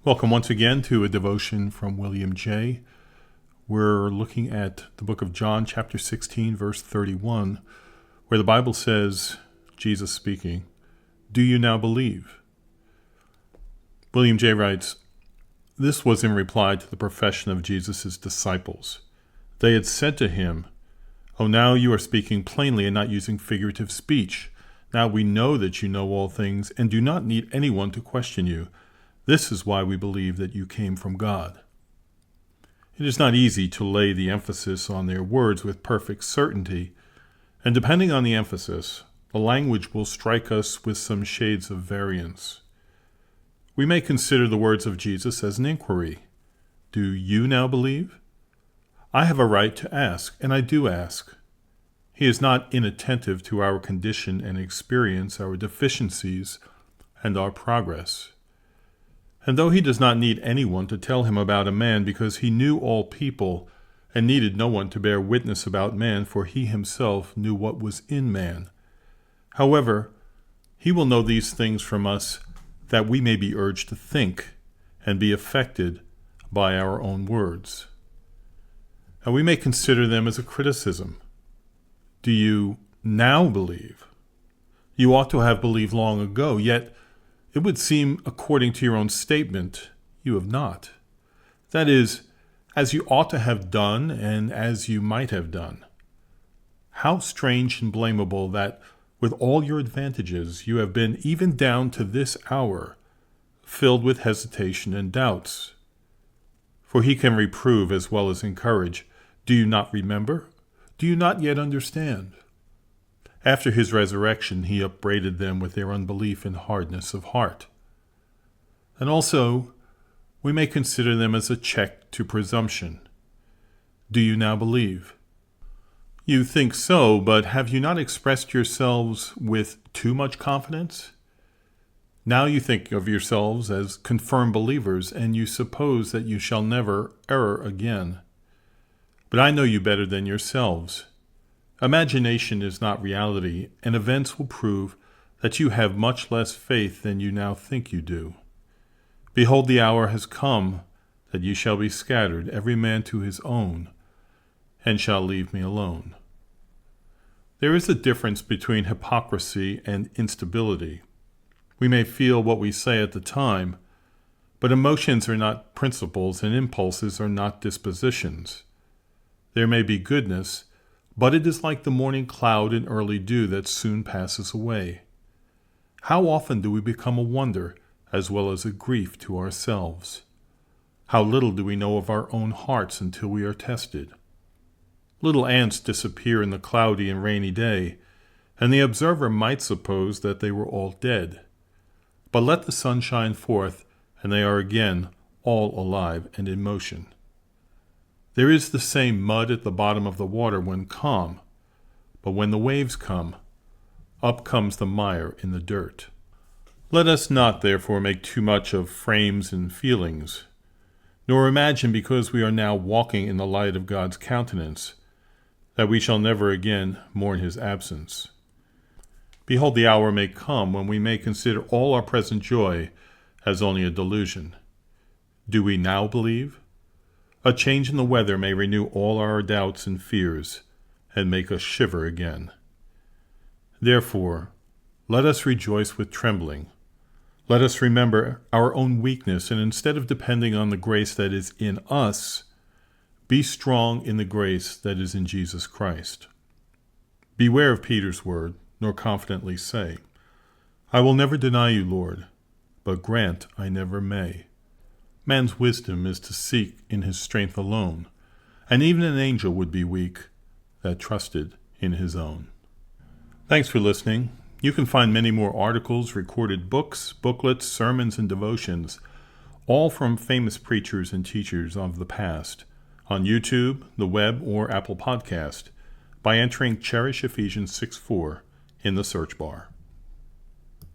Welcome once again to a devotion from William J. We're looking at the book of John, chapter 16, verse 31, where the Bible says, Jesus speaking, "Do you now believe?" William J. writes, "This was in reply to the profession of Jesus' disciples. They had said to him, 'Oh, now you are speaking plainly and not using figurative speech. Now we know that you know all things and do not need anyone to question you. This is why we believe that you came from God.'" It is not easy to lay the emphasis on their words with perfect certainty, and depending on the emphasis, the language will strike us with some shades of variance. We may consider the words of Jesus as an inquiry. Do you now believe? I have a right to ask, and I do ask. He is not inattentive to our condition and experience, our deficiencies, and our progress. And though he does not need anyone to tell him about a man because he knew all people and needed no one to bear witness about man, for he himself knew what was in man. However, he will know these things from us that we may be urged to think and be affected by our own words. And we may consider them as a criticism. Do you now believe? You ought to have believed long ago, yet it would seem, according to your own statement, you have not. That is, as you ought to have done and as you might have done. How strange and blamable that, with all your advantages, you have been, even down to this hour, filled with hesitation and doubts. For he can reprove as well as encourage. Do you not remember? Do you not yet understand? After his resurrection, he upbraided them with their unbelief and hardness of heart. And also, we may consider them as a check to presumption. Do you now believe? You think so, but have you not expressed yourselves with too much confidence? Now you think of yourselves as confirmed believers, and you suppose that you shall never err again. But I know you better than yourselves. Imagination is not reality, and events will prove that you have much less faith than you now think you do. Behold, the hour has come that you shall be scattered, every man to his own, and shall leave me alone. There is a difference between hypocrisy and instability. We may feel what we say at the time, but emotions are not principles, and impulses are not dispositions. There may be goodness, but it is like the morning cloud and early dew that soon passes away. How often do we become a wonder as well as a grief to ourselves? How little do we know of our own hearts until we are tested? Little ants disappear in the cloudy and rainy day, and the observer might suppose that they were all dead. But let the sun shine forth, and they are again all alive and in motion. There is the same mud at the bottom of the water when calm, but when the waves come, up comes the mire in the dirt. Let us not, therefore, make too much of frames and feelings, nor imagine because we are now walking in the light of God's countenance, that we shall never again mourn his absence. Behold, the hour may come when we may consider all our present joy as only a delusion. Do we now believe? A change in the weather may renew all our doubts and fears, and make us shiver again. Therefore, let us rejoice with trembling. Let us remember our own weakness, and instead of depending on the grace that is in us, be strong in the grace that is in Jesus Christ. Beware of Peter's word, nor confidently say, "I will never deny you, Lord," but grant I never may. Man's wisdom is to seek in his strength alone, and even an angel would be weak that trusted in his own. Thanks for listening. You can find many more articles, recorded books, booklets, sermons, and devotions, all from famous preachers and teachers of the past, on YouTube, the web, or Apple Podcast, by entering Cherish Ephesians 6:4 in the search bar.